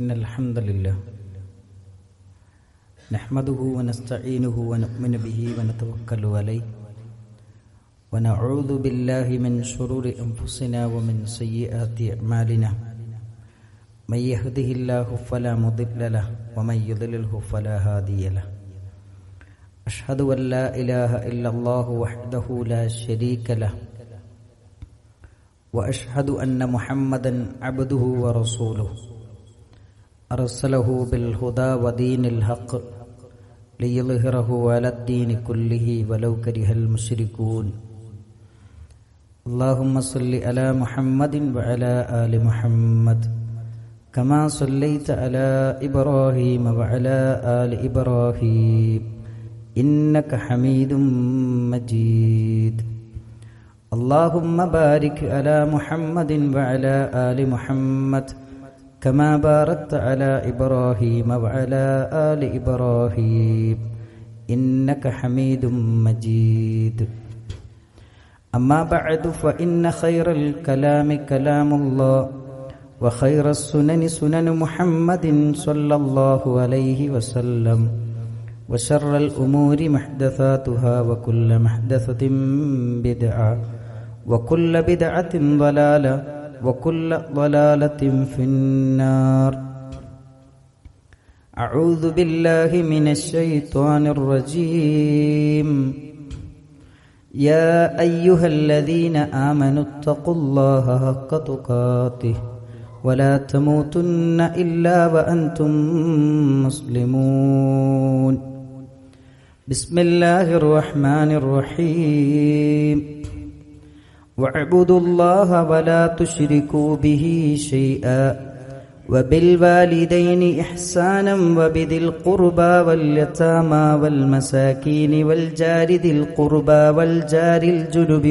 إن الحمد لله نحمده ونستعينه ونؤمن به ونتوكل عليه ونعوذ بالله من شرور أنفسنا ومن سيئات أعمالنا من يهده الله فلا مضل له ومن يضلله فلا هادي له أشهد أن لا إله إلا الله وحده لا شريك له وأشهد أن محمدا عبده ورسوله أرسله بالهدى ودين الحق ليظهره على الدين كله ولو كره المشركون اللهم صل على محمد وعلى آل محمد كما صليت على إبراهيم وعلى آل إبراهيم إنك حميد مجيد اللهم بارك على محمد وعلى آل محمد كما باركت على إبراهيم وعلى آل إبراهيم إنك حميد مجيد أما بعد فإن خير الكلام كلام الله وخير السنن سنن محمد صلى الله عليه وسلم وشر الأمور محدثاتها وكل محدثة بدعة وكل بدعة ضلالة وكل ضلالة في النار أعوذ بالله من الشيطان الرجيم يا أيها الذين آمنوا اتقوا الله حق تقاته ولا تموتن إلا وأنتم مسلمون بسم الله الرحمن الرحيم واعبدوا الله ولا تشركوا به شيئا وبالوالدين إحسانا وبذي القربى واليتامى والمساكين والجار ذي القربى والجار الجنب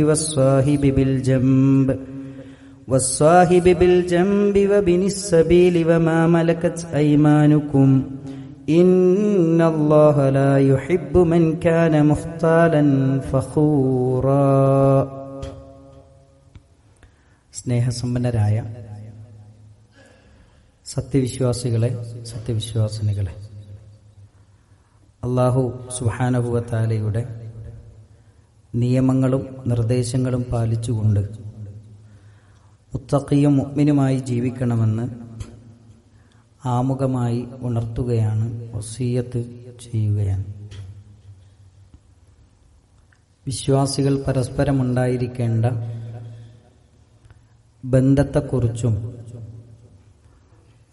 والصاحب بالجنب وابن السبيل وما ملكت أيمانكم إن الله لا يحب من كان مختالا فخورا. സ്നേഹസമ്പന്നരായ സത്യവിശ്വാസികളെ, സത്യവിശ്വാസിനികളെ, അല്ലാഹു സുബ്ഹാനഹു വ തആലയുടെ നിയമങ്ങളും നിർദ്ദേശങ്ങളും പാലിച്ചുകൊണ്ട് മുത്തഖിയും മുഅ്മിനുമായി ജീവിക്കണമെന്ന് ആമുഖമായി ഉണർത്തുകയാണ്, വസിയ്യത്ത് ചെയ്യുകയാണ്. വിശ്വാസികൾ പരസ്പരമുണ്ടായിരിക്കേണ്ട ബന്ധത്തെക്കുറിച്ചും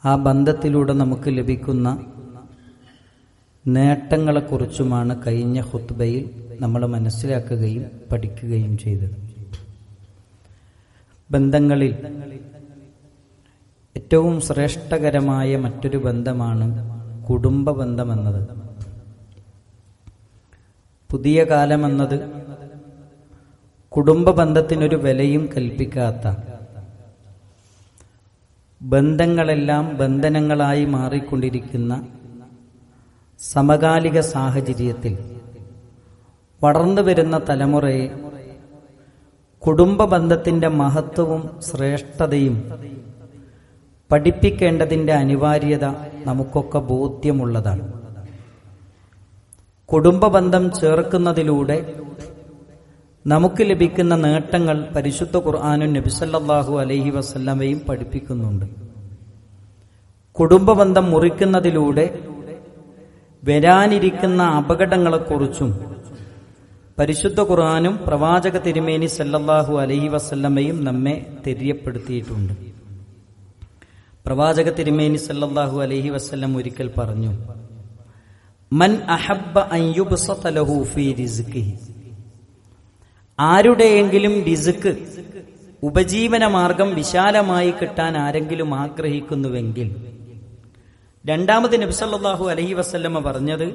ആ ബന്ധത്തിലൂടെ നമുക്ക് ലഭിക്കുന്ന നേട്ടങ്ങളെക്കുറിച്ചുമാണ് കഴിഞ്ഞ ഖുത്ബയിൽ നമ്മൾ മനസ്സിലാക്കുകയും പഠിക്കുകയും ചെയ്തത്. ബന്ധങ്ങളിൽ ഏറ്റവും ശ്രേഷ്ഠകരമായ മറ്റൊരു ബന്ധമാണ് കുടുംബ ബന്ധമെന്നത്. പുതിയ കാലമെന്നത് കുടുംബ ബന്ധത്തിനൊരു വിലയും കൽപ്പിക്കാത്ത, ബന്ധങ്ങളെല്ലാം ബന്ധനങ്ങളായി മാറിക്കൊണ്ടിരിക്കുന്ന സമകാലിക സാഹചര്യത്തിൽ വളർന്നു വരുന്ന തലമുറയെ കുടുംബ ബന്ധത്തിന്റെ മഹത്വവും ശ്രേഷ്ഠതയും പഠിപ്പിക്കേണ്ടതിന്റെ അനിവാര്യത നമുക്കൊക്കെ ബോധ്യമുള്ളതാണ്. കുടുംബ ബന്ധം ചേർക്കുന്നതിലൂടെ നമുക്ക് ലഭിക്കുന്ന നേട്ടങ്ങൾ പരിശുദ്ധ ഖുർആനും നബി സല്ലല്ലാഹു അലൈഹി വസല്ലമയും പഠിപ്പിക്കുന്നുണ്ട്. കുടുംബബന്ധം മുറിക്കുന്നതിലൂടെ വരാനിരിക്കുന്ന അപകടങ്ങളെക്കുറിച്ചും പരിശുദ്ധ ഖുർആനും പ്രവാചക തിരുമേനി സല്ലല്ലാഹു അലൈഹി വസല്ലമയും നമ്മെ തെര്യപ്പെടുത്തിയിട്ടുണ്ട്. പ്രവാചക തിരുമേനി സല്ലല്ലാഹു അലൈഹി വസല്ലം ഒരിക്കൽ പറഞ്ഞു, മൻ അഹബ്ബ അൻ യുബ്സത ലഹു ഫീ റിസ്ഖിഹി, ആരുടെയെങ്കിലും റിസ്ക്, ഉപജീവന മാർഗം വിശാലമായി കിട്ടാൻ ആരെങ്കിലും ആഗ്രഹിക്കുന്നുവെങ്കിൽ, രണ്ടാമത് നബി സല്ലല്ലാഹു അലൈഹി വസല്ലമ പറഞ്ഞത്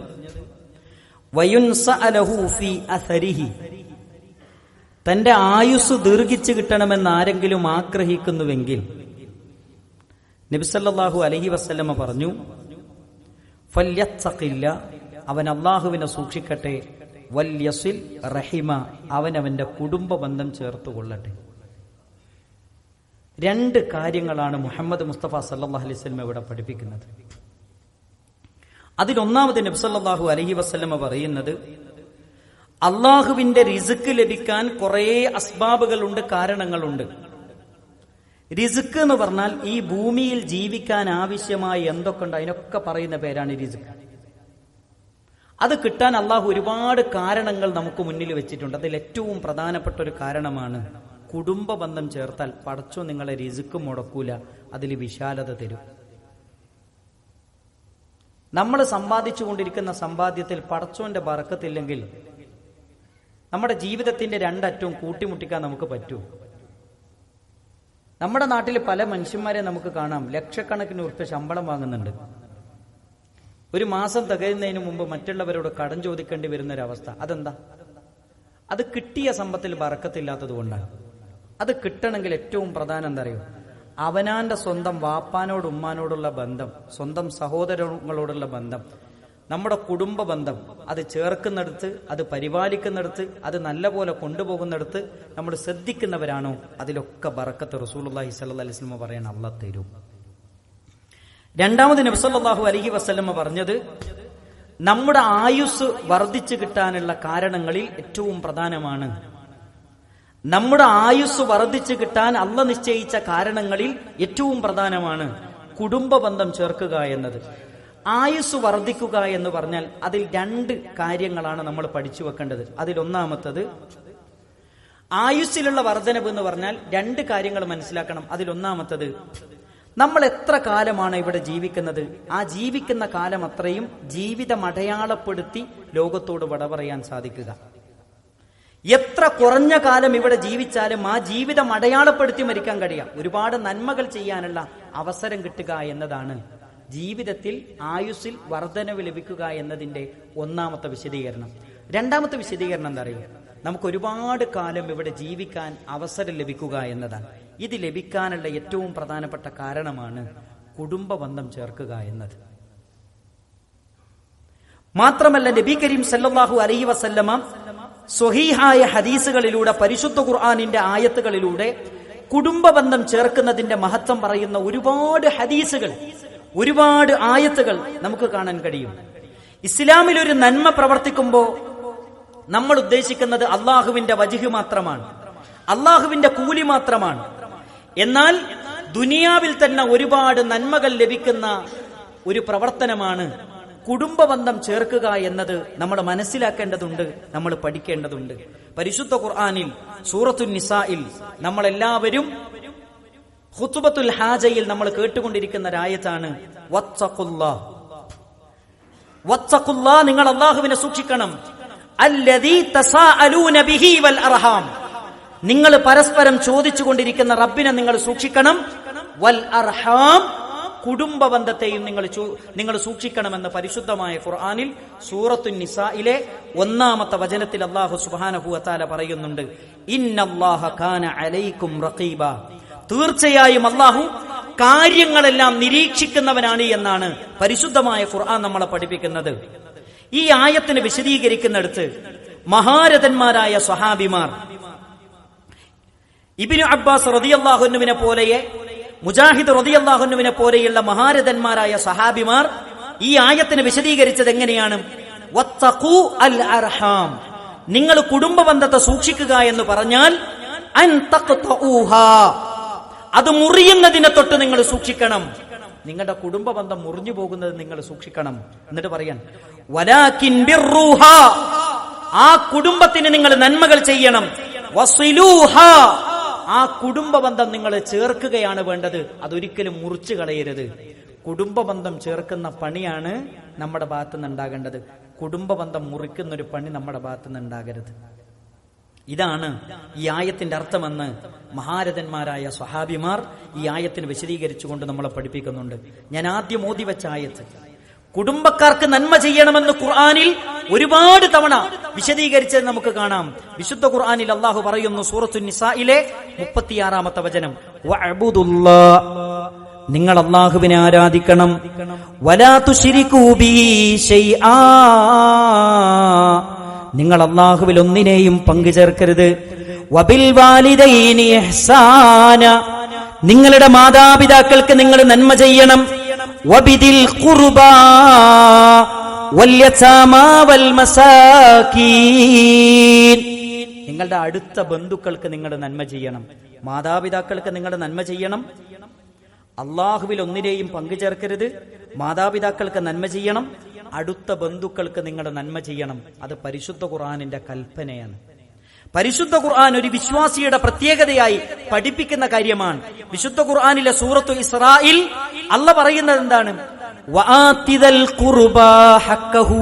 വയുൻസഅ ലഹു ഫീ അഥരിഹി, തന്റെ ആയുസ് ദീർഘിച്ചു കിട്ടണമെന്ന് ആരെങ്കിലും ആഗ്രഹിക്കുന്നുവെങ്കിൽ നബി സല്ലല്ലാഹു അലൈഹി വസല്ലമ പറഞ്ഞു ഫല്യത്തഖില്ല, അവൻ അല്ലാഹുവിനെ സൂക്ഷിക്കട്ടെ, വല്യസിൽ റഹിമ, അവനവന്റെ കുടുംബ ബന്ധം ചേർത്തുകൊള്ളട്ടെ. രണ്ട് കാര്യങ്ങളാണ് മുഹമ്മദ് മുസ്തഫ സല്ലല്ലാഹു അലൈഹി വസല്ലം ഇവിടെ പഠിപ്പിക്കുന്നത്. അതിലൊന്നാമത് നബി സല്ലല്ലാഹു അലൈഹി വസല്ലം പറയുന്നത്, അള്ളാഹുവിന്റെ റിസ്ക് ലഭിക്കാൻ കുറേ അസ്ബാബുകളുണ്ട്, കാരണങ്ങളുണ്ട്. റിസ്ക് എന്ന് പറഞ്ഞാൽ ഈ ഭൂമിയിൽ ജീവിക്കാൻ ആവശ്യമായി എന്തൊക്കെ ഉണ്ട് അതിനൊക്കെ പറയുന്ന പേരാണ് റിസ്ക്. അത് കിട്ടാൻ അള്ളാഹു ഒരുപാട് കാരണങ്ങൾ നമുക്ക് മുന്നിൽ വെച്ചിട്ടുണ്ട്. അതിൽ ഏറ്റവും പ്രധാനപ്പെട്ട ഒരു കാരണമാണ് കുടുംബ ബന്ധം ചേർത്താൽ പടച്ചോ നിങ്ങളെ റിസ്ക് മുടക്കൂല, അതിൽ വിശാലത തരും. നമ്മൾ സമ്പാദിച്ചു കൊണ്ടിരിക്കുന്ന സമ്പാദ്യത്തിൽ പടച്ചോന്റെ ബറക്കത്തില്ലെങ്കിൽ നമ്മുടെ ജീവിതത്തിന്റെ രണ്ടറ്റവും കൂട്ടിമുട്ടിക്കാൻ നമുക്ക് പറ്റൂ. നമ്മുടെ നാട്ടിൽ പല മനുഷ്യന്മാരെ നമുക്ക് കാണാം, ലക്ഷക്കണക്കിന് ഉറുപ്പിക ശമ്പളം വാങ്ങുന്നുണ്ട്. ഒരു മാസം തികയുന്നതിന് മുമ്പ് മറ്റുള്ളവരോട് കടം ചോദിക്കേണ്ടി വരുന്ന ഒരവസ്ഥ. അതെന്താ? അത് കിട്ടിയ സമ്പത്തിൽ ബറക്കത്തില്ലാത്തത് കൊണ്ടാണ്. അത് കിട്ടണമെങ്കിൽ ഏറ്റവും പ്രധാനം എന്താ അറിയോ? അവനാന്റെ സ്വന്തം വാപ്പാനോട് ഉമ്മാനോടുള്ള ബന്ധം, സ്വന്തം സഹോദരങ്ങളോടുള്ള ബന്ധം, നമ്മുടെ കുടുംബ ബന്ധം, അത് ചേർക്കുന്നിടത്ത്, അത് പരിപാലിക്കുന്നിടത്ത്, അത് നല്ല പോലെ കൊണ്ടുപോകുന്നിടത്ത് നമ്മൾ ശ്രദ്ധിക്കുന്നവരാണോ അതിലൊക്കെ ബറക്കത്ത് റസൂലുള്ളാഹി സ്വല്ലല്ലാഹു അലൈഹി വസല്ലം പറയണം, അല്ലാഹ് തരും. രണ്ടാമത് നബി സല്ലല്ലാഹു അലൈഹി വസല്ലം പറഞ്ഞത്, നമ്മുടെ ആയുസ് വർദ്ധിച്ചു കിട്ടാനുള്ള കാരണങ്ങളിൽ ഏറ്റവും പ്രധാനമാണ്, നമ്മുടെ ആയുസ് വർദ്ധിച്ചു കിട്ടാൻ അള്ളാഹ് നിശ്ചയിച്ച കാരണങ്ങളിൽ ഏറ്റവും പ്രധാനമാണ് കുടുംബ ബന്ധം ചേർക്കുക എന്നത്. ആയുസ് വർദ്ധിക്കുക എന്ന് പറഞ്ഞാൽ അതിൽ രണ്ട് കാര്യങ്ങളാണ് നമ്മൾ പഠിച്ചു വെക്കേണ്ടത്. അതിലൊന്നാമത്തത് ആയുസ്സിലുള്ള വർധനവ് എന്ന് പറഞ്ഞാൽ രണ്ട് കാര്യങ്ങൾ മനസ്സിലാക്കണം. അതിലൊന്നാമത്തത്, നമ്മൾ എത്ര കാലമാണ് ഇവിടെ ജീവിക്കുന്നത്, ആ ജീവിക്കുന്ന കാലം അത്രയും ജീവിതം അടയാളപ്പെടുത്തി ലോകത്തോട് വിട പറയാൻ സാധിക്കുക. എത്ര കുറഞ്ഞ കാലം ഇവിടെ ജീവിച്ചാലും ആ ജീവിതം അടയാളപ്പെടുത്തി മരിക്കാൻ കഴിയാം. ഒരുപാട് നന്മകൾ ചെയ്യാനുള്ള അവസരം കിട്ടുക എന്നതാണ് ജീവിതത്തിൽ ആയുസ്സിൽ വർധനവ് ലഭിക്കുക എന്നതിന്റെ ഒന്നാമത്തെ വിശദീകരണം. രണ്ടാമത്തെ വിശദീകരണം എന്താ അറിയുക? നമുക്ക് ഒരുപാട് കാലം ഇവിടെ ജീവിക്കാൻ അവസരം ലഭിക്കുക എന്നതാണ്. ഇത് ലഭിക്കാനുള്ള ഏറ്റവും പ്രധാനപ്പെട്ട കാരണമാണ് കുടുംബ ബന്ധം ചേർക്കുക എന്നത്. മാത്രമല്ല നബി കരീം സല്ലല്ലാഹു അലൈഹി വസല്ലമ സ്വഹീഹായ ഹദീസുകളിലൂടെ, പരിശുദ്ധ ഖുർആനിന്റെ ആയത്തുകളിലൂടെ കുടുംബ ബന്ധം ചേർക്കുന്നതിന്റെ മഹത്വം പറയുന്ന ഒരുപാട് ഹദീസുകൾ, ഒരുപാട് ആയത്തുകൾ നമുക്ക് കാണാൻ കഴിയും. ഇസ്ലാമിൽ ഒരു നന്മ പ്രവർത്തിക്കുമ്പോൾ നമ്മൾ ഉദ്ദേശിക്കുന്നത് അള്ളാഹുവിന്റെ വജ്ഹ് മാത്രമാണ്, അള്ളാഹുവിന്റെ കൂലി മാത്രമാണ്. എന്നാൽ ദുനിയാവിൽ തന്നെ ഒരുപാട് നന്മകൾ ലഭിക്കുന്ന ഒരു പ്രവർത്തനമാണ് കുടുംബ ബന്ധം ചേർക്കുക എന്നത്. നമ്മൾ മനസ്സിലാക്കേണ്ടതുണ്ട്, നമ്മൾ പഠിക്കേണ്ടതുണ്ട്. പരിശുദ്ധ ഖുർആനിൽ സൂറത്തുൻ നിസായിൽ നമ്മളെല്ലാവരും ഖുത്ബത്തുൽ ഹാജയിൽ നമ്മൾ കേട്ടുകൊണ്ടിരിക്കുന്ന ഒരായത്താണ് വത്തഖുല്ലാഹ്. വത്തഖുല്ലാഹ്, നിങ്ങൾ അല്ലാഹുവിനെ സൂക്ഷിക്കണം. അല്ലദീ തസാഅലൂന ബിഹി വൽ അർഹാം, നിങ്ങൾ പരസ്പരം ചോദിച്ചുകൊണ്ടിരിക്കുന്ന റബ്ബിനെ നിങ്ങൾ സൂക്ഷിക്കണം. വൽ അർഹാം, കുടുംബ ബന്ധത്തെയും നിങ്ങൾ സൂക്ഷിക്കണമെന്ന് പരിശുദ്ധമായ ഖുർആനിൽ സൂറത്തുൻ നിസായിലെ 1-ാമത്തെ വചനത്തിൽ അല്ലാഹു സുബ്ഹാനഹു വ തആല പറയുന്നുണ്ട്, ഇന്നല്ലാഹ കാന അലൈക്കും റഖീബ, തീർച്ചയായും അല്ലാഹു കാര്യങ്ങളെല്ലാം നിരീക്ഷിക്കുന്നവനാണ് എന്നാണ് പരിശുദ്ധമായ ഖുർആൻ നമ്മളെ പഠിപ്പിക്കുന്നത്. ഈ ആയത്തിന് വിശദീകരിക്കുന്നിടത്ത് മഹാരഥന്മാരായ സ്വഹാബിമാർ, ഇബ്നു അബ്ബാസ് റളിയല്ലാഹു അൻഹുവിനെ പോലെ, മുജാഹിദ് റളിയല്ലാഹു അൻഹുവിനെ പോലെയുള്ള മഹാരഥന്മാരായ സഹാബിമാർ ഈ ആയത്തിന് വിശദീകരിച്ചത് എങ്ങനെയാണ്? വത്തഖൂ അൽ അർഹാം, നിങ്ങൾ കുടുംബ ബന്ധത്തെ സൂക്ഷിക്കുക എന്ന് പറഞ്ഞാൽ അൻ തഖ്തഊഹാ, അത് മുറിയുന്നതിനെ തൊട്ട് നിങ്ങൾ സൂക്ഷിക്കണം. നിങ്ങളുടെ കുടുംബ ബന്ധം മുറിഞ്ഞു പോകുന്നത് നിങ്ങൾ സൂക്ഷിക്കണം. എന്നിട്ട് പറയാൻ വലാകിൻ ബിർറുഹാ, ആ കുടുംബത്തിന് നിങ്ങൾ നന്മകൾ ചെയ്യണം. വസിലൂഹാ, ആ കുടുംബ ബന്ധം നിങ്ങൾ ചേർക്കുകയാണ് വേണ്ടത്, അതൊരിക്കലും മുറിച്ചു കളയരുത്. കുടുംബ ബന്ധം ചേർക്കുന്ന പണിയാണ് നമ്മുടെ ഭാഗത്തു നിന്ന് ഉണ്ടാകേണ്ടത്. കുടുംബ ബന്ധം മുറിക്കുന്ന ഒരു പണി നമ്മുടെ ഭാഗത്തു നിന്ന് ഉണ്ടാകരുത്. ഇതാണ് ഈ ആയത്തിന്റെ അർത്ഥമെന്ന് മഹാരഥന്മാരായ സ്വഹാബിമാർ ഈ ആയത്തിന് വിശദീകരിച്ചുകൊണ്ട് നമ്മളെ പഠിപ്പിക്കുന്നുണ്ട്. ഞാൻ ആദ്യം ഓതി വെച്ച ആയത്ത്, കുടുംബക്കാർക്ക് നന്മ ചെയ്യണമെന്ന് ഖുർആനിൽ ഒരുപാട് തവണ വിശദീകരിച്ചത് നമുക്ക് കാണാം. വിശുദ്ധ ഖുർആനിൽ അല്ലാഹു പറയുന്നു സൂറത്തുൻ നിസായിലെ 36-ാമത്തെ വചനം, വഅബ്ദുല്ലാഹ്, നിങ്ങൾ അല്ലാഹുവിനെ ആരാധിക്കണം. വലാ തുശ്രികൂ ബിഹി ശൈആ, നിങ്ങൾ അല്ലാഹുവിൽ ഒന്നിനെയും പങ്കുചേർക്കരുത്. വബിൽ വാലിദൈനി ഇഹ്സാന, നിങ്ങളുടെ മാതാപിതാക്കൾക്ക് നിങ്ങൾ നന്മ ചെയ്യണം. വബിദിൽ ഖുർബാ വൽ യതാമാ വൽ മസാകീൻ. നിങ്ങളുടെ അടുത്ത ബന്ധുക്കൾക്ക് നിങ്ങൾ നന്മ ചെയ്യണം. മാതാപിതാക്കൾക്ക് നിങ്ങൾ നന്മ ചെയ്യണം. അള്ളാഹുവിൽ ഒന്നിനെയും പങ്കുചേർക്കരുത്. മാതാപിതാക്കൾക്ക് നന്മ ചെയ്യണം. അടുത്ത ബന്ധുക്കൾക്ക് നിങ്ങൾ നന്മ ചെയ്യണം. അത് പരിശുദ്ധ ഖുർആനിന്റെ കൽപ്പനയാണ്. പരിശുദ്ധ ഖുർആൻ ഒരു വിശ്വാസിയുടെ പ്രത്യേകതയായി പഠിപ്പിക്കുന്ന കാര്യമാണ്. വിശുദ്ധ ഖുർആനിലെ സൂറത്തു ഇസ്രായിൽ അല്ലാഹ് പറയുന്നത് എന്താണ്? വആതിദൽ ഖുർബാ ഹഖഹു.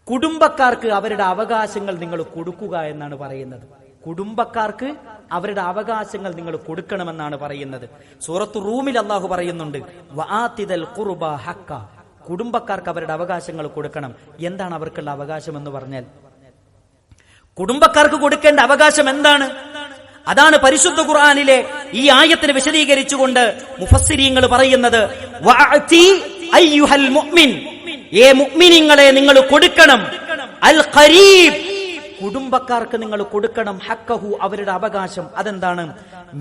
കുടുംബക്കാർക്ക് അവരുടെ അവകാശങ്ങൾ നിങ്ങൾ കൊടുക്കുക എന്നാണ് പറയുന്നത്. കുടുംബക്കാർക്ക് അവരുടെ അവകാശങ്ങൾ നിങ്ങൾ കൊടുക്കണമെന്നാണ് പറയുന്നത്. സൂറത്തു റൂമിൽ അല്ലാഹു പറയുന്നുണ്ട് വആതിദൽ ഖുർബാ ഹഖ. കുടുംബക്കാർക്ക് അവരുടെ അവകാശങ്ങൾ കൊടുക്കണം. എന്താണ് അവർക്കുള്ള അവകാശം എന്ന് പറഞ്ഞാൽ? കുടുംബക്കാർക്ക് കൊടുക്കേണ്ട അവകാശം എന്താണ്? അതാണ് പരിശുദ്ധ ഖുർആനിലെ ഈ ആയത്തിനെ വിശദീകരിച്ചുകൊണ്ട് മുഫസ്സിരീങ്ങൾ പറയുന്നത് വഅതി അയ്യുഹൽ മുഅ്മിൻ, ഏ മുഅ്മിനീങ്ങളെ നിങ്ങൾ കൊടുക്കണം, അൽ ഖരീബ്, കുടുംബക്കാർക്ക് നിങ്ങൾ കൊടുക്കണം, ഹഖഹു, അവരുടെ അവകാശം. അതെന്താണ്?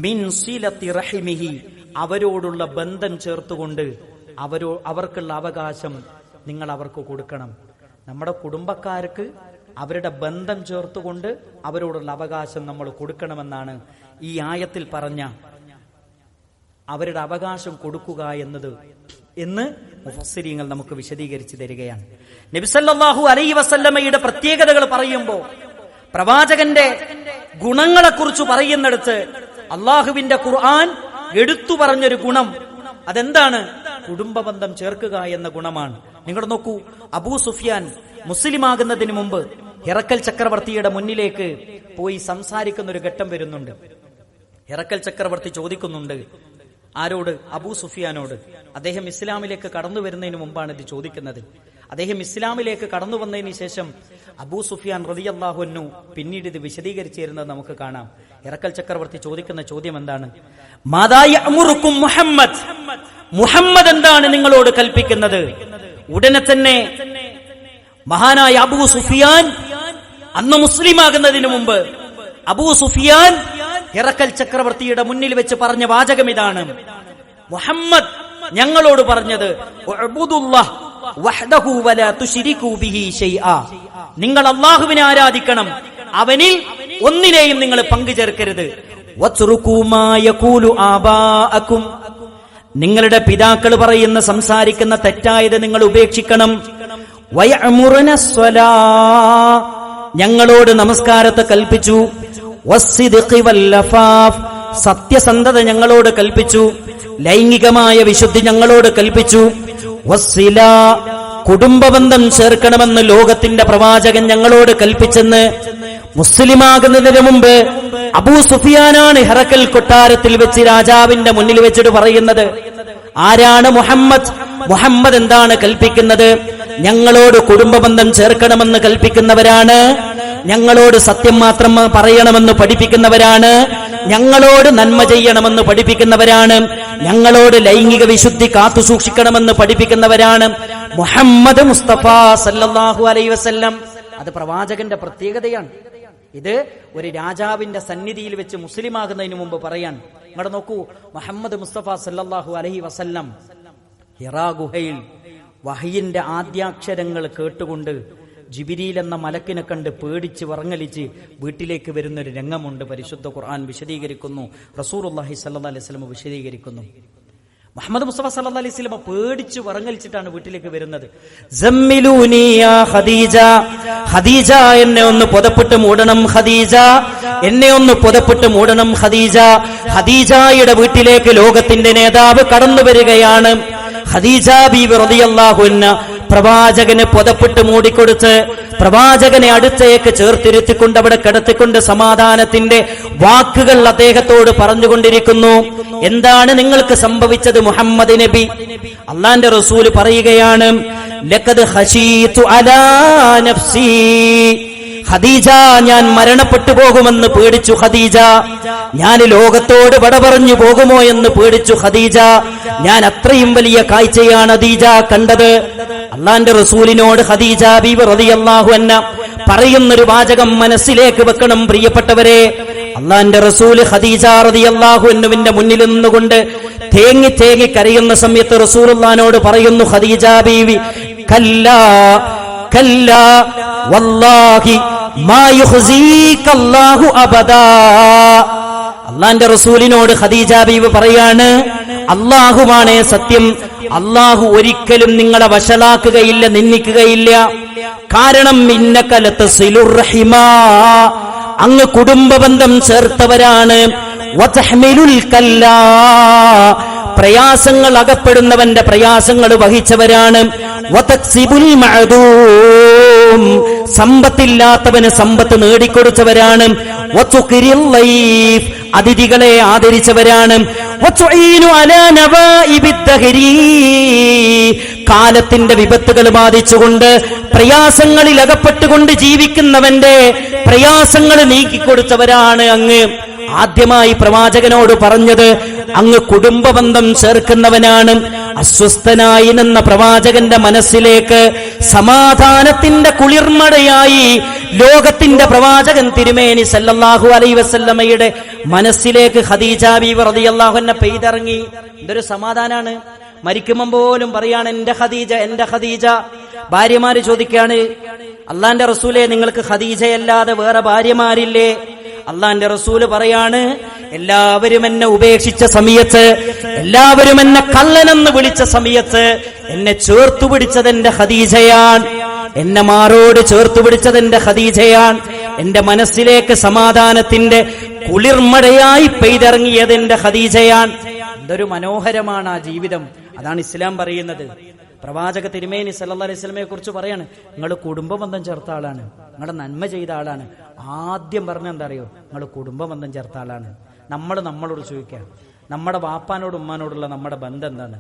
മിൻ സിലത്തി റഹിമിഹി, അവരോടുള്ള ബന്ധം ചേർത്തുകൊണ്ട് അവർക്കുള്ള അവകാശം നിങ്ങൾ അവർക്ക് കൊടുക്കണം. നമ്മുടെ കുടുംബക്കാർക്ക് അവരുടെ ബന്ധം ചേർത്തുകൊണ്ട് അവരോടുള്ള അവകാശം നമ്മൾ കൊടുക്കണമെന്നാണ് ഈ ആയത്തിൽ പറഞ്ഞ അവരുടെ അവകാശം കൊടുക്കുക എന്ന് മുഫസ്സിരീങ്ങൾ നമുക്ക് വിശദീകരിച്ചു തരികയാണ്. നബി സല്ലല്ലാഹു അലൈഹി വസല്ലമയുടെ പ്രത്യേകതകൾ പറയുമ്പോൾ, പ്രവാചകന്റെ ഗുണങ്ങളെക്കുറിച്ച് പറയുന്നിടത്ത് അള്ളാഹുവിന്റെ ഖുർആൻ എടുത്തു പറഞ്ഞൊരു ഗുണം അതെന്താണ്? കുടുംബബന്ധം ചേർക്കുക എന്ന ഗുണമാണ്. നിങ്ങൾ നോക്കൂ, അബൂ സുഫിയാൻ മുസ്ലിമാകുന്നതിന് മുമ്പ് ഹിറക്കൽ ചക്രവർത്തിയുടെ മുന്നിലേക്ക് പോയി സംസാരിക്കുന്ന ഒരു ഘട്ടം വരുന്നുണ്ട്. ഹിറക്കൽ ചക്രവർത്തി ചോദിക്കുന്നുണ്ട് ആരോട്? അബൂ സുഫിയാനോട്. അദ്ദേഹം ഇസ്ലാമിലേക്ക് കടന്നു വരുന്നതിന് മുമ്പാണ് ഇത് ചോദിക്കുന്നത്. അദ്ദേഹം ഇസ്ലാമിലേക്ക് കടന്നു വന്നതിന് ശേഷം അബൂ സുഫിയാൻ റളിയല്ലാഹു അൻഹു പിന്നീട് ഇത് വിശദീകരിച്ചു തരുന്നത് നമുക്ക് കാണാം. ഹിറക്കൽ ചക്രവർത്തി ചോദിക്കുന്ന ചോദ്യം എന്താണ്? മാദാ യഅ്മുറുക്കും മുഹമ്മദ്, മുഹമ്മദ് എന്താണ് നിങ്ങളോട് കൽപ്പിക്കുന്നത്? ഉടനെ തന്നെ മഹാനായ അബൂ സുഫിയാൻ, അന്ന് മുസ്ലിമാകുന്നതിന് മുമ്പ് അബൂ സുഫിയാൻ ഹിറക്കൽ ചക്രവർത്തിയുടെ മുന്നിൽ വെച്ച് പറഞ്ഞ വാചകം ഇതാണ്: മുഹമ്മദ് ഞങ്ങളോട് പറഞ്ഞത് ഉഅ്ബുദുല്ലാഹ് വഹ്ദഹു വലാ തുശ്രികൂ ബിഹി ശൈആ, നിങ്ങൾ അല്ലാഹുവിനെ ആരാധിക്കണം, അവനിൽ ഒന്നിനെയും നിങ്ങൾ പങ്കുചേർക്കരുത്. വത്റുകൂ മാ യഖൂലു ആബാഅകും, നിങ്ങളുടെ പിതാക്കൾ പറയുന്ന സംസാരിക്കുന്ന തെറ്റായത് നിങ്ങൾ ഉപേക്ഷിക്കണം. വയഅ്മുറുന സ്വലാ, ഞങ്ങളോട് നമസ്കാരത്തെ കൽപ്പിച്ചു. വസ്സിദ്ഖി വല്ലഫാഫ്, സത്യസന്ധത ഞങ്ങളോട് കൽപ്പിച്ചു. ലൈംഗികമായ വിശുദ്ധി ഞങ്ങളോട് കൽപ്പിച്ചു. വസ്സില, കുടുംബബന്ധം ചേർക്കണമെന്ന് ലോകത്തിന്റെ പ്രവാചകൻ ഞങ്ങളോട് കൽപ്പിച്ചെന്ന് മുസ്ലിമാകുന്നതിന് മുമ്പ് അബൂ സുഫിയാനാണ് ഹിറക്കൽ കൊട്ടാരത്തിൽ വെച്ച് രാജാവിന്റെ മുന്നിൽ വെച്ചിട്ട് പറയുന്നത്. ആരാണ് മുഹമ്മദ്? മുഹമ്മദ് എന്താണ് കൽപ്പിക്കുന്നത്? ഞങ്ങളോട് കുടുംബബന്ധം ചേർക്കണമെന്ന് കൽപ്പിക്കുന്നവരാണ്, ഞങ്ങളോട് സത്യം മാത്രം പറയണമെന്ന് പഠിപ്പിക്കുന്നവരാണ്, ഞങ്ങളോട് നന്മ ചെയ്യണമെന്ന് പഠിപ്പിക്കുന്നവരാണ്, ഞങ്ങളോട് ലൈംഗിക വിശുദ്ധി കാത്തുസൂക്ഷിക്കണമെന്ന് പഠിപ്പിക്കുന്നവരാണ് മുഹമ്മദ് മുസ്തഫ സല്ലല്ലാഹു അലൈഹി വസല്ലം. അത് പ്രവാചകന്റെ പ്രത്യേകതയാണ്. ഇത് ഒരു രാജാവിന്റെ സന്നിധിയിൽ വെച്ച് മുസ്ലിമാകുന്നതിന് മുമ്പ് പറയാൻ. നിങ്ങൾ നോക്കൂ, മുഹമ്മദ് മുസ്തഫ സല്ലല്ലാഹു അലൈഹി വസല്ലം ഹിറാ ഗുഹയിൽ വഹയിന്റെ ആദ്യാക്ഷരങ്ങൾ കേട്ടുകൊണ്ട് ജിബ്രീൽ എന്ന മലക്കിനെ കണ്ട് പേടിച്ച് വറങ്ങലിച്ച് വീട്ടിലേക്ക് വരുന്നൊരു രംഗമുണ്ട്. പരിശുദ്ധ ഖുർആൻ വിശദീകരിക്കുന്നു, റസൂലുള്ളാഹി സ്വല്ലല്ലാഹു അലൈഹി വസല്ലം വിശദീകരിക്കുന്നു. മുഹമ്മദ് മുസ്തഫ സല്ലല്ലാഹു അലൈഹി വസല്ലം പേടിച്ച് വറങ്ങലിച്ചിട്ടാണ് വീട്ടിലേക്ക് വരുന്നത്. സമ്മിലൂനി യാ ഖദീജ, ഖദീജ എന്നെ ഒന്ന് പുതപ്പിട്ട് മൂടണം, ഖദീജ എന്നെ ഒന്ന് പുതപ്പിട്ട് മൂടണം, ഖദീജ. ഖദീജയുടെ വീട്ടിലേക്ക് ലോകത്തിന്റെ നേതാവ് കടന്നു വരികയാണ്. ഖദീജ ബീവി റളിയല്ലാഹു അൻഹ പ്രവാചകന് പുതപ്പിട്ട് മൂടിക്കൊടുത്ത് പ്രവാചകനെ അടുത്തേക്ക് ചേർത്തിരുത്തിക്കൊണ്ട് അവിടെ കിടത്തിക്കൊണ്ട് സമാധാനത്തിന്റെ വാക്കുകൾ അദ്ദേഹത്തോട് പറഞ്ഞുകൊണ്ടിരിക്കുന്നു. എന്താണ് നിങ്ങൾക്ക് സംഭവിച്ചത് മുഹമ്മദ് നബി? അള്ളാന്റെ റസൂൽ പറയുകയാണ്, ലഖദ് ഖശീതു അലാ നഫ്സി, ഖദീജ ഞാൻ മരണപ്പെട്ടു പോകുമെന്ന് പേടിച്ചു ഖദീജ, ഞാൻ ലോകത്തോട് വട പറഞ്ഞു പോകുമോ എന്ന് പേടിച്ചു ഖദീജ, ഞാൻ അത്രയും വലിയ കാഴ്ചയാണ് ഖദീജ കണ്ടത്. അള്ളാന്റെ റസൂലിനോട് ഖദീജ ബീവി റളിയല്ലാഹു അൻഹ പറയുന്നൊരു വാചകം മനസ്സിലേക്ക് വെക്കണം പ്രിയപ്പെട്ടവരെ. അള്ളാന്റെ റസൂല് ഖദീജ റളിയല്ലാഹു അൻഹുവിന്റെ മുന്നിൽ നിന്നുകൊണ്ട് തേങ്ങി തേങ്ങി കരയുന്ന സമയത്ത് റസൂലുള്ളാഹിനോട് പറയുന്നു ഖദീജ ബീവി, കല്ലാ കല്ലാ വല്ലാഹി മാ യുഖ്സീകല്ലാഹു അബദാ. അള്ളാന്റെ റസൂലിനോട് ഖദീജ ബീവി പറയാണ്, അല്ലാഹുവാണേ സത്യം, അല്ലാഹു ഒരിക്കലും നിങ്ങളെ വഷളാക്കുകയില്ല, നിന്ദിക്കുകയില്ല. കാരണം ഇന്നക ലതസിലുർ റഹിമാ, അങ്ങ് കുടുംബബന്ധം ചേർത്തവരാണ്. വതഹ്മിലുൽ കല്ലാ, പ്രയാസങ്ങൾ അകപ്പെടുന്നവന്റെ പ്രയാസങ്ങൾ വഹിച്ചവരാണ്. വതക്സിബുൽ മഅദൂം, സമ്പത്തില്ലാത്തവന് സമ്പത്ത് നേടിക്കൊടുത്തവരാണ്. വതുഖിരിൽ ലൈഫ്, അതിഥികളെ ആദരിച്ചവരാണ്. വതുഈനു അലാ നവാഇബിദ് ദഹരി, കാലത്തിന്റെ വിപത്തുകൾ ബാധിച്ചുകൊണ്ട് പ്രയാസങ്ങളിൽ അകപ്പെട്ടുകൊണ്ട് ജീവിക്കുന്നവന്റെ പ്രയാസങ്ങൾ നീക്കിക്കൊടുത്തവരാണ് അങ്ങ്. ആദ്യമായി പ്രവാചകനോട് പറഞ്ഞത് അങ്ങ് കുടുംബബന്ധം ചേർക്കുന്നവനാണ്. അസ്വസ്ഥനായി നിന്ന പ്രവാചകന്റെ മനസ്സിലേക്ക് സമാധാനത്തിന്റെ കുളിർമഴയായി ലോകത്തിന്റെ പ്രവാചകൻ തിരുമേനി സല്ലല്ലാഹു അലൈഹി വസല്ലമയുടെ മനസ്സിലേക്ക് ഖദീജ ബീവി റളിയല്ലാഹു അൻഹ പെയ്തിറങ്ങി. ഇതൊരു സമാധാനാണ്. മരിക്കുമ്പം പോലും പറയാണ് എന്റെ ഖദീജ, എന്റെ ഖദീജ. ഭാര്യമാര് ചോദിക്കാണ്, അള്ളാന്റെ റസൂലെ നിങ്ങൾക്ക് ഖദീജയല്ലാതെ വേറെ ഭാര്യമാരില്ലേ? അള്ളാന്റെ റസൂല് പറയാണ്, എല്ലാവരും എന്നെ ഉപേക്ഷിച്ച സമയത്ത്, എല്ലാവരും എന്നെ കള്ളനെന്ന് വിളിച്ച സമയത്ത് എന്നെ ചേർത്തു പിടിച്ചത് എന്റെ ഖദീജയാണ്, എന്നെ മാറോട് ചേർത്തു പിടിച്ചത് എന്റെ ഖദീജയാണ്. എന്റെ മനസ്സിലേക്ക് സമാധാനത്തിന്റെ കുളിർമഴയായി പെയ്തിറങ്ങിയത് എന്റെ ഖദീജയാണ്. എന്തൊരു മനോഹരമാണ് ആ ജീവിതം. അതാണ് ഇസ്ലാം പറയുന്നത്. പ്രവാചക തിരുമേനി സല്ലല്ലാഹു അലൈഹി വസല്ലമയെ കുറിച്ച് പറയാണ്, നിങ്ങൾ കുടുംബബന്ധം ചേർത്ത ആളാണ്, നിങ്ങളുടെ നന്മ ചെയ്ത ആളാണ്. ആദ്യം പറഞ്ഞ എന്താ അറിയോ? നിങ്ങൾ കുടുംബബന്ധം ചേർത്ത ആളാണ്. നമ്മളോട് ചോദിക്കാം, നമ്മുടെ വാപ്പാനോട് ഉമ്മാനോടുള്ള നമ്മുടെ ബന്ധം എന്താണ്?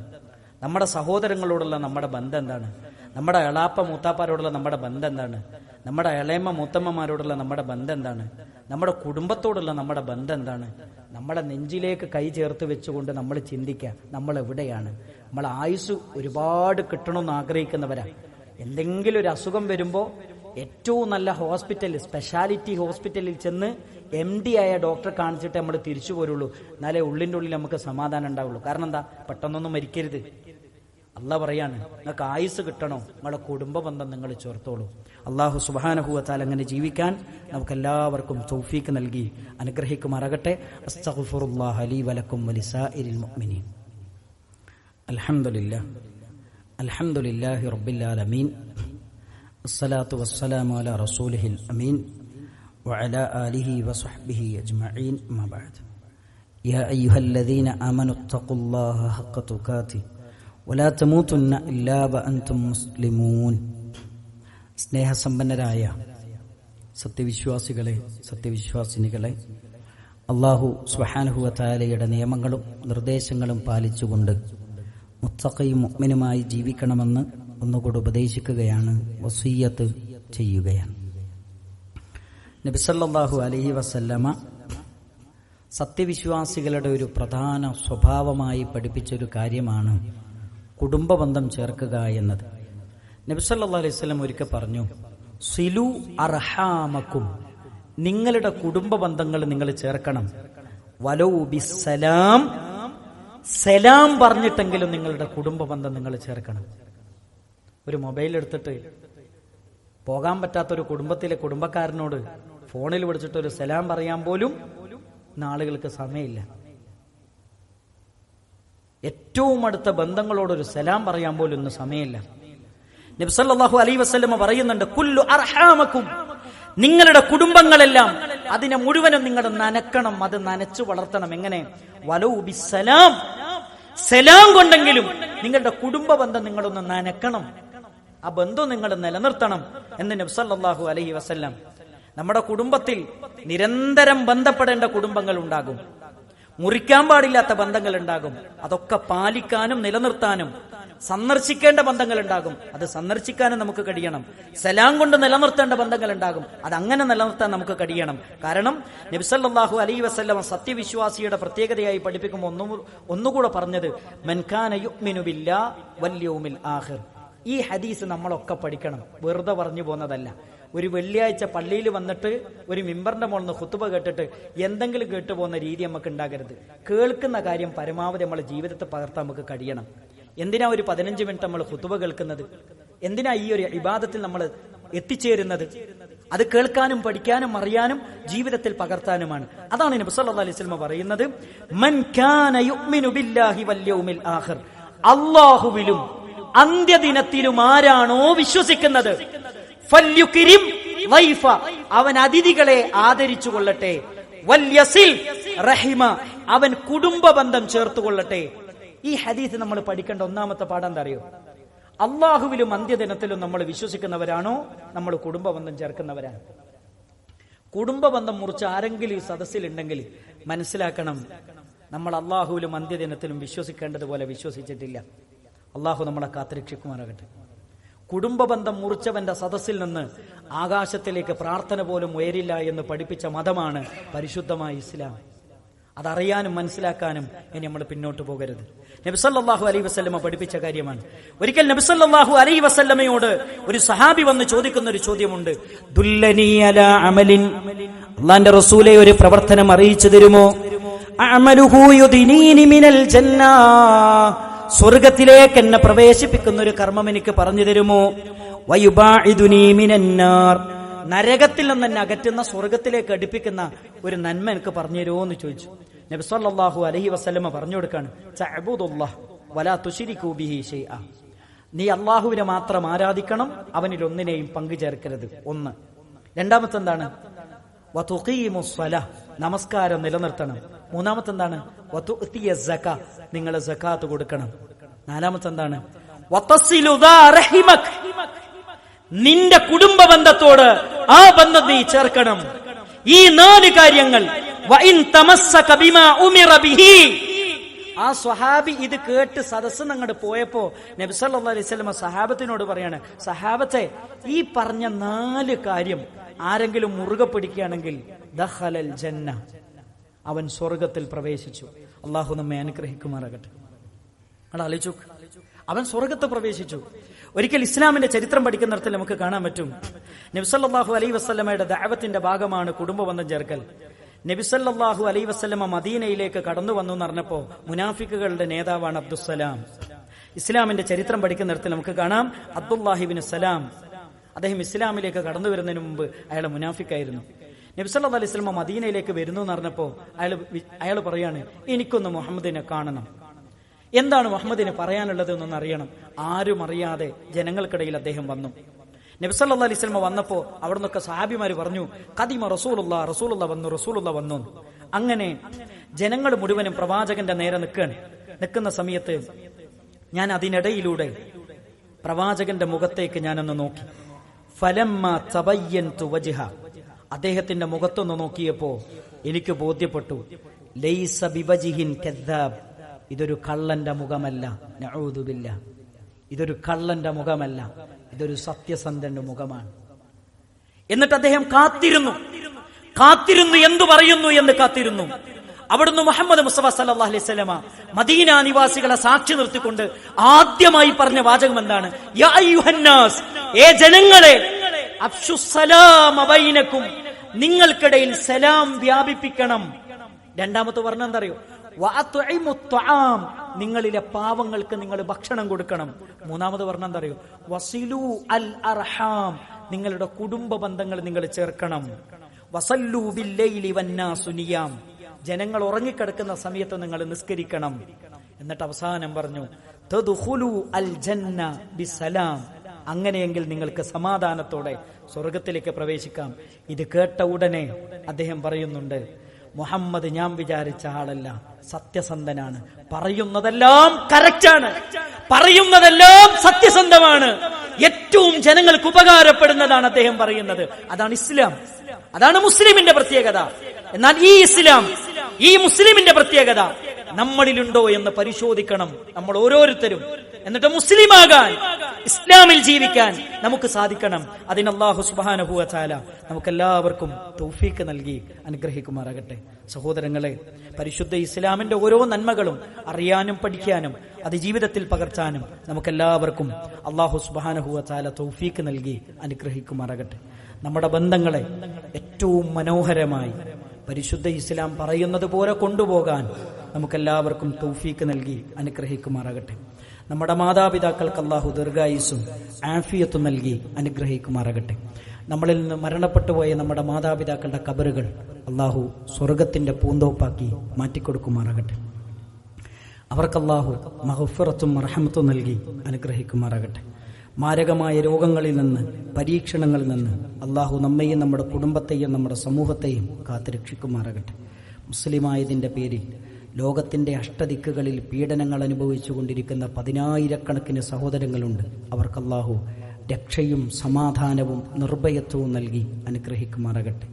നമ്മുടെ സഹോദരങ്ങളോടുള്ള നമ്മുടെ ബന്ധം എന്താണ്? നമ്മുടെ എളാപ്പ മൂത്താപ്പാരോടുള്ള നമ്മുടെ ബന്ധം എന്താണ്? നമ്മുടെ ഇളയമ്മ മൂത്തമ്മമാരോടുള്ള നമ്മുടെ ബന്ധം എന്താണ്? നമ്മുടെ കുടുംബത്തോടുള്ള നമ്മുടെ ബന്ധം എന്താണ്? നമ്മുടെ നെഞ്ചിലേക്ക് കൈ ചേർത്ത് വെച്ചുകൊണ്ട് നമ്മൾ ചിന്തിക്കുക, നമ്മൾ എവിടെയാണ്? നമ്മൾ ആയുസ് ഒരുപാട് കിട്ടണമെന്ന് ആഗ്രഹിക്കുന്നവരാ. എന്തെങ്കിലും ഒരു അസുഖം വരുമ്പോൾ ഏറ്റവും നല്ല ഹോസ്പിറ്റലിൽ, സ്പെഷ്യാലിറ്റി ഹോസ്പിറ്റലിൽ ചെന്ന് MD ആയ ഡോക്ടറെ കാണിച്ചിട്ട് നമ്മൾ തിരിച്ചു പോരുള്ളൂ. എന്നാലേ ഉള്ളിൻ്റെ ഉള്ളിൽ നമുക്ക് സമാധാനം ഉണ്ടാവുള്ളൂ. കാരണം എന്താ? പെട്ടെന്നൊന്നും മരിക്കരുത്. അള്ളാഹ് പറയാണ്, നിങ്ങൾക്ക് ആയുസ് കിട്ടണോ, നിങ്ങളുടെ കുടുംബ ബന്ധം നിങ്ങൾ ചേർത്തോളൂ. അള്ളാഹു സുബ്ഹാനഹു വ തആല അങ്ങനെ ജീവിക്കാൻ നമുക്കെല്ലാവർക്കും തൗഫീക്ക് നൽകി അനുഗ്രഹിക്കുമാറാകട്ടെ. അസ്തഗ്ഫിറുല്ലാഹ ലീ വലക്കും വലിസാഇരിൽ മുഅ്മിനീൻ. അൽഹംദുലില്ലാഹി റബ്ബിൽ ആലമീൻ. അസ്സലാത്തു വസ്സലാമു അലാ റസൂലിഹിൽ അമീൻ വഅലാ ആലിഹി വസഹ്ബിഹി അജ്മഈൻ. അമ്മാ ബഅദ്. യാ അയ്യുഹല്ലദീന ആമനു തഖുല്ലാഹ ഹഖ്ക തുഖാതിഹി വലാ തമൂതുന്ന ഇല്ലാ വഅൻതും മുസ്ലിമൂൻ. സ്നേഹസമ്പന്നരായ സത്യവിശ്വാസികളെ, സത്യവിശ്വാസിനികളെ, അല്ലാഹു സുബ്ഹാനഹു വ തആലയുടെ നിയമങ്ങളും നിർദ്ദേശങ്ങളും പാലിച്ചുകൊണ്ട് മുത്തഖിയും മുഅ്മിനുമായി ജീവിക്കണമെന്ന് ഒന്നുകൂടി ഉപദേശിക്കുകയാണ്, വസിയ്യത്ത് ചെയ്യുകയാണ്. നബി സല്ലല്ലാഹു അലൈഹി വസല്ലമ സത്യവിശ്വാസികളുടെ ഒരു പ്രധാന സ്വഭാവമായി പഠിപ്പിച്ചൊരു കാര്യമാണ് കുടുംബബന്ധം ചേർക്കുക എന്നത്. നബി സല്ലല്ലാഹു അലൈഹി വസല്ലം ഒരിക്കൽ പറഞ്ഞു, സിലു അർഹാമക്കും, നിങ്ങളുടെ കുടുംബ ബന്ധങ്ങൾ നിങ്ങൾ ചേർക്കണം. വലൗ ബിസ്സലാം, സലാം പറഞ്ഞിട്ടെങ്കിലും നിങ്ങളുടെ കുടുംബ ബന്ധം നിങ്ങൾ ചേർക്കണം. ഒരു മൊബൈൽ എടുത്തിട്ട് പോകാൻ പറ്റാത്തൊരു കുടുംബത്തിലെ കുടുംബക്കാരനോട് ഫോണിൽ വിളിച്ചിട്ട് ഒരു സലാം പറയാൻ പോലും നാളുകൾക്ക് സമയമില്ല. ഏറ്റവും അടുത്ത ബന്ധങ്ങളോടൊരു സലാം പറയാൻ പോലും ഇന്ന് സമയമില്ല. നബി സല്ലല്ലാഹു അലൈഹി വസല്ലം പറയുന്നുണ്ട്, കുല്ലു അർഹാമക്കും, നിങ്ങളുടെ കുടുംബങ്ങളെല്ലാം അതിനെ മുഴുവനും നിങ്ങൾ നനക്കണം, അത് നനച്ചു വളർത്തണം. എങ്ങനെ? വലൗ ബിസ്സലാം, സലാം കൊണ്ടെങ്കിലും നിങ്ങളുടെ കുടുംബ ബന്ധം നിങ്ങളൊന്ന് നനക്കണം, ആ ബന്ധം നിങ്ങൾ നിലനിർത്തണം എന്ന് നബി സല്ലല്ലാഹു അലൈഹി വസല്ലം. നമ്മുടെ കുടുംബത്തിൽ നിരന്തരം ബന്ധപ്പെടേണ്ട കുടുംബങ്ങൾ ഉണ്ടാകും, മുറിക്കാൻ പാടില്ലാത്ത ബന്ധങ്ങൾ ഉണ്ടാകും. അതൊക്കെ പാലിക്കാനും നിലനിർത്താനും സന്ദർശിക്കേണ്ട ബന്ധങ്ങൾ ഉണ്ടാകും, അത് സന്ദർശിക്കാനും നമുക്ക് കഴിയണം. സലാം കൊണ്ട് നിലനിർത്തേണ്ട ബന്ധങ്ങൾ ഉണ്ടാകും, അതങ്ങനെ നിലനിർത്താൻ നമുക്ക് കഴിയണം. കാരണം നബി സല്ലല്ലാഹു അലൈഹി വസല്ലം സത്യവിശ്വാസിയുടെ പ്രത്യേകതയായി പഠിപ്പിക്കുമ്പോൾ ഒന്നുകൂടെ പറഞ്ഞത്, മൻ കാന യുഅ്മിനു ബില്ലാഹി വൽ യൗമിൽ ആഖിർ. ഈ ഹദീസ് നമ്മളൊക്കെ പഠിക്കണം, വെറുതെ പറഞ്ഞു പോകുന്നതല്ല. ഒരു വെള്ളിയാഴ്ച പള്ളിയിൽ വന്നിട്ട് ഒരു മിമ്പറിന്റെ മുകളിൽ നിന്ന് ഖുതുബ കേട്ടിട്ട് എന്തെങ്കിലും കേട്ടു പോകുന്ന രീതി നമുക്ക് ഉണ്ടാകരുത്. കേൾക്കുന്ന കാര്യം പരമാവധി നമ്മളെ ജീവിതത്തെ പകർത്താൻ നമുക്ക് കഴിയണം. എന്തിനാ ഒരു 15 മിനിറ്റ് നമ്മൾ ഖുതുബ കേൾക്കുന്നത്? എന്തിനാ ഈ ഒരു ഇബാദത്തിൽ നമ്മൾ എത്തിച്ചേരുന്നത്? അത് കേൾക്കാനും പഠിക്കാനും അറിയാനും ജീവിതത്തിൽ പകർത്താനുമാണ്. അതാണ് നബി സല്ലല്ലാഹു അലൈഹി വസല്ലം പറയുന്നത്, മൻ കാന യുഅ്മിനു ബില്ലാഹി വൽ യൗമിൽ ആഖിർ, അല്ലാഹുവിലും അന്ത്യദിനത്തിലും ആരാണോ വിശ്വസിക്കുന്നത്, ഫല്യുക്രിം വൈഫ, അവൻ അതിഥികളെ ആദരിച്ചു കൊള്ളട്ടെ, വല്യസിൽ റഹിമ, അവൻ കുടുംബ ബന്ധം ചേർത്തുകൊള്ളട്ടെ. ഈ ഹദീസ് നമ്മൾ പഠിക്കേണ്ട ഒന്നാമത്തെ പാഠം എന്താ അറിയോ? അള്ളാഹുവിലും അന്ത്യദിനത്തിലും നമ്മൾ വിശ്വസിക്കുന്നവരാണോ നമ്മൾ കുടുംബ ബന്ധം ചേർക്കുന്നവരാണ്. കുടുംബ ബന്ധം മുറിച്ച് ആരെങ്കിലും ഈ സദസ്സിലുണ്ടെങ്കിൽ മനസ്സിലാക്കണം, നമ്മൾ അള്ളാഹുവിലും അന്ത്യദിനത്തിലും വിശ്വസിക്കേണ്ടതുപോലെ വിശ്വസിച്ചിട്ടില്ല. അള്ളാഹു നമ്മളെ കാത്തുരക്ഷിക്കുമാറാകട്ടെ. കുടുംബ ബന്ധം മുറിച്ചവന്റെ സദസ്സിൽ നിന്ന് ആകാശത്തിലേക്ക് പ്രാർത്ഥന പോലും ഉയരില്ല എന്ന് പഠിപ്പിച്ച മതമാണ് പരിശുദ്ധമായ ഇസ്ലാം. അതറിയാനും മനസ്സിലാക്കാനും ഇനി നമ്മൾ പിന്നോട്ട് പോകരുത്. നബി സല്ലല്ലാഹു അലൈഹി വസല്ലമ പഠിപ്പിച്ച കാര്യമാണ്. ഒരിക്കൽ നബി സല്ലല്ലാഹു അലൈഹി വസല്ലമയോട് ഒരു സഹാബി വന്ന് ചോദിക്കുന്ന ഒരു ചോദ്യമുണ്ട്, ദുല്ലനി അലാ അമലിൻ, അല്ലാഹുവിന്റെ റസൂലേ ഒരു പ്രവർത്തനം അറിയിച്ചു തരുമോ? അമലുഹു യുദ്നീനി മിനൽ ജന്ന, സ്വർഗ്ഗത്തിലേക്ക് എന്നെ പ്രവേശിപ്പിക്കുന്ന ഒരു കർമ്മം എനിക്ക് പറഞ്ഞു തരുമോ? വയുബാഇദുനി മിനന്നാർ, നരകത്തിൽ നിന്ന് എന്നെ അകറ്റുന്ന സ്വർഗത്തിലേക്ക് അടുപ്പിക്കുന്ന ഒരു നന്മ എനിക്ക് പറഞ്ഞു തരുമോ എന്ന് ചോദിച്ചു. നബി സല്ലല്ലാഹു അലൈഹി വസല്ലമ പറഞ്ഞു കൊടുക്കാണ്, തഅബുദുല്ലാഹ് വലാ തുശ്രികൂ ബിഹി ശൈഅ, നീ അല്ലാഹുവിനെ മാത്രം ആരാധിക്കണം, അവനിൽ ഒന്നിനെയും പങ്കു ചേർക്കരുത്. ഒന്ന്. രണ്ടാമത്തെ എന്താണ്? വതുഖീമുസ് സ്വലാഹ്, നമസ്കാരം നിലനിർത്തണം. മൂന്നാമത്തെ എന്താണ്? വതുഅതിയസ് സകാ, നിങ്ങൾ സകാത്ത് കൊടുക്കണം. നാലാമത്തെ എന്താണ്? വതസിലു ദാ റഹിമക്, നിന്റെ കുടുംബ ബന്ധത്തോട് ആ ബന്ധം നീ ചേർക്കണം. ഈ 4 കാര്യങ്ങൾ വഇൻ തമസ്സക ബിമാ ഉമിറ ബിഹി. ആ സ്വഹാബി ഇത് കേട്ട് സദസ്സ് അങ്ങോട്ട് പോയപ്പോ നബി സല്ലല്ലാഹു അലൈഹി വസല്ലം സഹാബത്തിനോട് പറയാണ്, സഹാബത്തെ, ഈ പറഞ്ഞ 4 കാര്യം ആരെങ്കിലും മുറുകെ പിടിക്കുകയാണെങ്കിൽ ദഖലൽ ജന്ന, അവൻ സ്വർഗത്തിൽ പ്രവേശിച്ചു. അള്ളാഹു നമ്മെ അനുഗ്രഹിക്കുമാറാകട്ടെ. ആലോചിച്ചു, അവൻ സ്വർഗത്ത് പ്രവേശിച്ചു. ഒരിക്കൽ ഇസ്ലാമിന്റെ ചരിത്രം പഠിക്കുന്നിടത്തിൽ നമുക്ക് കാണാൻ പറ്റും, നബി സല്ലല്ലാഹു അലൈഹി വസല്ലമയുടെ ദഅവത്തിന്റെ ഭാഗമാണ് കുടുംബ ബന്ധം ചേർക്കൽ. നബി സല്ലല്ലാഹു അലൈഹി വസല്ലമ മദീനയിലേക്ക് കടന്നു വന്നു എന്ന് പറഞ്ഞപ്പോ മുനാഫിക്കുകളുടെ നേതാവാണ് അബ്ദുസ്സലാം. ഇസ്ലാമിന്റെ ചരിത്രം പഠിക്കുന്നിടത്തിൽ നമുക്ക് കാണാം, അബ്ദുല്ലാഹിബ്നു സലാം, അദ്ദേഹം ഇസ്ലാമിലേക്ക് കടന്നു വരുന്നതിന് മുമ്പ് അയാൾ മുനാഫിക്കായിരുന്നു. നബി സല്ലല്ലാഹു അലൈഹി വസല്ലമ മദീനയിലേക്ക് വരുന്നു എന്ന് പറഞ്ഞപ്പോ അയാൾ പറയാണ്, എനിക്കൊന്ന് മുഹമ്മദിനെ കാണണം, എന്താണ് മുഹമ്മദിന് പറയാനുള്ളത് എന്നൊന്ന് അറിയണം. ആരും അറിയാതെ ജനങ്ങൾക്കിടയിൽ അദ്ദേഹം വന്നു. നബി സല്ലല്ലാഹു അലൈഹി വസല്ലം വന്നപ്പോ അവിടെ നിന്നൊക്കെ സഹാബിമാര് പറഞ്ഞു, ഖദിമ റസൂലുള്ളാഹ്, റസൂലുള്ള വന്നു. അങ്ങനെ ജനങ്ങൾ മുഴുവനും പ്രവാചകന്റെ നേരെ നിൽക്കുന്ന സമയത്ത് ഞാൻ അതിനിടയിലൂടെ പ്രവാചകന്റെ മുഖത്തേക്ക് ഞാനൊന്ന് നോക്കി. ഫലമ്മ തബയ്യൻതു വജ്ഹ, അദ്ദേഹത്തിന്റെ മുഖത്തൊന്ന് നോക്കിയപ്പോ എനിക്ക് ബോധ്യപ്പെട്ടു, ലൈസ ബിവജ്ഹിൻ കദ്ദാബ്, ഇതൊരു കള്ളന്റെ മുഖമല്ല. നഊദു ബില്ലാഹ്, ഇതൊരു കള്ളന്റെ മുഖമല്ല, ഇതൊരു സത്യസന്ധന്റെ മുഖമാണ്. എന്നിട്ട് അദ്ദേഹം കാത്തിരുന്നു എന്തു പറയുന്നു എന്ന് കാത്തിരുന്നു. അവിടുന്ന് മുഹമ്മദ് മുസ്തഫ സല്ലല്ലാഹു അലൈഹി വസല്ലമ മദീന നിവാസികളെ സാക്ഷി നിർത്തിക്കൊണ്ട് ആദ്യമായി പറഞ്ഞ വാചകം എന്താണ്? യാ അയ്യുഹന്നാസ്, ഏ ജനങ്ങളെ, അഫ്ശുസ്സലാമ ബൈനക്കും, നിങ്ങൾക്കിടയിൽ സലാം വ്യാപിപ്പിക്കണം. രണ്ടാമത്തെ പറഞ്ഞ എന്താ അറിയോ? വഅത്ഇമുത്ത്വാം, നിങ്ങളിലെ പാവങ്ങൾക്ക് നിങ്ങൾ ഭക്ഷണം കൊടുക്കണം. മൂന്നാമത് പറഞ്ഞ എന്താ അറിയോ? വസിലു അൽ അർഹാം, നിങ്ങളുടെ കുടുംബ ബന്ധങ്ങൾ നിങ്ങൾ ചേർക്കണം. വസല്ലു ബില്ലൈലി വന്നാസു നിയാം, ജനങ്ങൾ ഉറങ്ങിക്കിടക്കുന്ന സമയത്ത് നിങ്ങൾ നിസ്കരിക്കണം. എന്നിട്ട് അവസാനം പറഞ്ഞു, തദ്ഖുലു അൽ ജന്ന ബിസലാം, അങ്ങനെയെങ്കിൽ നിങ്ങൾക്ക് സമാധാനത്തോടെ സ്വർഗത്തിലേക്ക് പ്രവേശിക്കാം. ഇത് കേട്ട ഉടനെ അദ്ദേഹം പറയുന്നുണ്ട്, മുഹമ്മദ് ഞാൻ വിചാരിച്ച ആളല്ല, സത്യസന്ധനാണ്, പറയുന്നതെല്ലാം കറക്റ്റാണ്, പറയുന്നതെല്ലാം സത്യസന്ധമാണ്, ഏറ്റവും ജനങ്ങൾക്ക് ഉപകാരപ്പെടുന്നതാണ് അദ്ദേഹം പറയുന്നത്. അതാണ് ഇസ്ലാം, അതാണ് മുസ്ലിമിന്റെ പ്രത്യേകത. എന്നാൽ ഈ ഇസ്ലാം, ഈ മുസ്ലിമിന്റെ പ്രത്യേകത നമ്മളിലുണ്ടോ എന്ന് പരിശോധിക്കണം നമ്മൾ ഓരോരുത്തരും. എന്നിട്ട് മുസ്ലിമാകാൻ, ഇസ്ലാമിൽ ജീവിക്കാൻ നമുക്ക് സാധിക്കണം. അതിന് അല്ലാഹു സുബ്ഹാനഹു വ തആല നമുക്കെല്ലാവർക്കും തൗഫീഖ് നൽകി അനുഗ്രഹിക്കുമാറാകട്ടെ. സഹോദരങ്ങളെ, പരിശുദ്ധ ഇസ്ലാമിന്റെ ഓരോ നന്മകളും അറിയാനും പഠിക്കാനും അത് ജീവിതത്തിൽ പകർത്താനും നമുക്കെല്ലാവർക്കും അല്ലാഹു സുബ്ഹാനഹു വ തആല തൗഫീഖ് നൽകി അനുഗ്രഹിക്കുമാറാകട്ടെ. നമ്മുടെ ബന്ധങ്ങളെ ഏറ്റവും മനോഹരമായി പരിശുദ്ധ ഇസ്ലാം പറയുന്നത് പോലെ കൊണ്ടുപോകാൻ നമുക്കെല്ലാവർക്കും തൗഫീക്ക് നൽകി അനുഗ്രഹിക്കുമാറാകട്ടെ. നമ്മുടെ മാതാപിതാക്കൾക്ക് അല്ലാഹു ദീർഘായുസ്സും ആഫിയത്തും നൽകി അനുഗ്രഹിക്കുമാറാകട്ടെ. നമ്മളിൽ നിന്ന് മരണപ്പെട്ടുപോയ നമ്മുടെ മാതാപിതാക്കളുടെ ഖബറുകൾ അല്ലാഹു സ്വർഗത്തിന്റെ പൂന്തോപ്പാക്കി മാറ്റിക്കൊടുക്കുമാറാകട്ടെ. അവർക്ക് അല്ലാഹു മഗ്ഫിറത്തും റഹ്മത്തും നൽകി അനുഗ്രഹിക്കുമാറാകട്ടെ. മാരകമായ രോഗങ്ങളിൽ നിന്ന്, പരീക്ഷണങ്ങളിൽ നിന്ന് അല്ലാഹു നമ്മെയും നമ്മുടെ കുടുംബത്തെയും നമ്മുടെ സമൂഹത്തെയും കാത്തുരക്ഷിക്കുമാറാകട്ടെ. മുസ്ലിമായതിന്റെ പേരിൽ ലോകത്തിന്റെ അഷ്ടദിക്കുകളിൽ പീഡനങ്ങൾ അനുഭവിച്ചു കൊണ്ടിരിക്കുന്ന 10,000-കണക്കിന് സഹോദരങ്ങളുണ്ട്. അവർക്ക് അല്ലാഹു രക്ഷയും സമാധാനവും നിർഭയത്വവും നൽകി അനുഗ്രഹിക്കുമാറാകട്ടെ.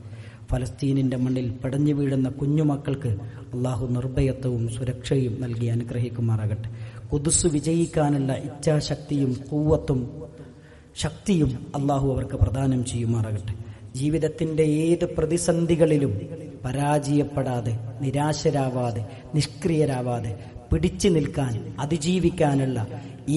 ഫലസ്തീനിന്റെ മണ്ണിൽ പടഞ്ഞു വീഴുന്ന കുഞ്ഞുമക്കൾക്ക് അല്ലാഹു നിർഭയത്വവും സുരക്ഷയും നൽകി അനുഗ്രഹിക്കുമാറാകട്ടെ. ഖുദ്സ് വിജയിക്കാനുള്ള ഇച്ഛാശക്തിയും ഖുവ്വത്തും ശക്തിയും അല്ലാഹു അവർക്ക് പ്രദാനം ചെയ്യുമാറാകട്ടെ. ജീവിതത്തിന്റെ ഏത് പ്രതിസന്ധികളിലും പരാജയപ്പെടാതെ, നിരാശരാവാതെ, നിഷ്ക്രിയരാവാതെ പിടിച്ചു നിൽക്കാൻ, അതിജീവിക്കാനുള്ള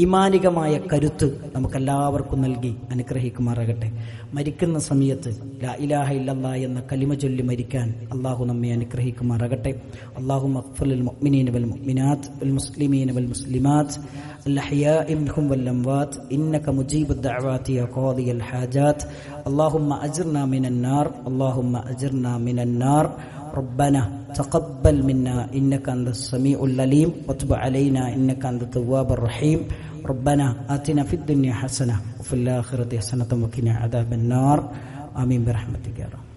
ഈമാനികമായ കരുത്ത് നമുക്കെല്ലാവർക്കും നൽകി അനുഗ്രഹിക്കുമാറാകട്ടെ. മരിക്കുന്ന സമയത്ത് ലാ ഇലാഹ ഇല്ലല്ലാഹ് എന്ന കലിമ ചൊല്ലി മരിക്കാൻ അല്ലാഹു നമ്മെ അനുഗ്രഹിക്കുമാറാകട്ടെ. അല്ലാഹുമ്മ ഗ്ഫിർ ലിൽ മുഅ്മിനീന വൽ മുഅ്മിനാത്ത് വൽ മുസ്ലിമീന വൽ മുസ്ലിമാത്ത് അൽ അഹ്യാഇ മിൻഹും വൽ അംവാത്ത് ഇന്നക മുജീബുദ് ദഅവാതി യാ ഖാദിയൽ ഹാജാത്ത്. അല്ലാഹുമ്മ അജ്ർനാ മിനൻ നാർ, അല്ലാഹുമ്മ അജ്ർനാ മിനൻ നാർ. ربنا تقبل منا إنك أنت السميع العليم وتب علينا إنك أنت التواب الرحيم. ربنا آتنا في الدنيا حسنة وفي الآخرة حسنة وقنا عذاب النار. آمين برحمتك يا رب.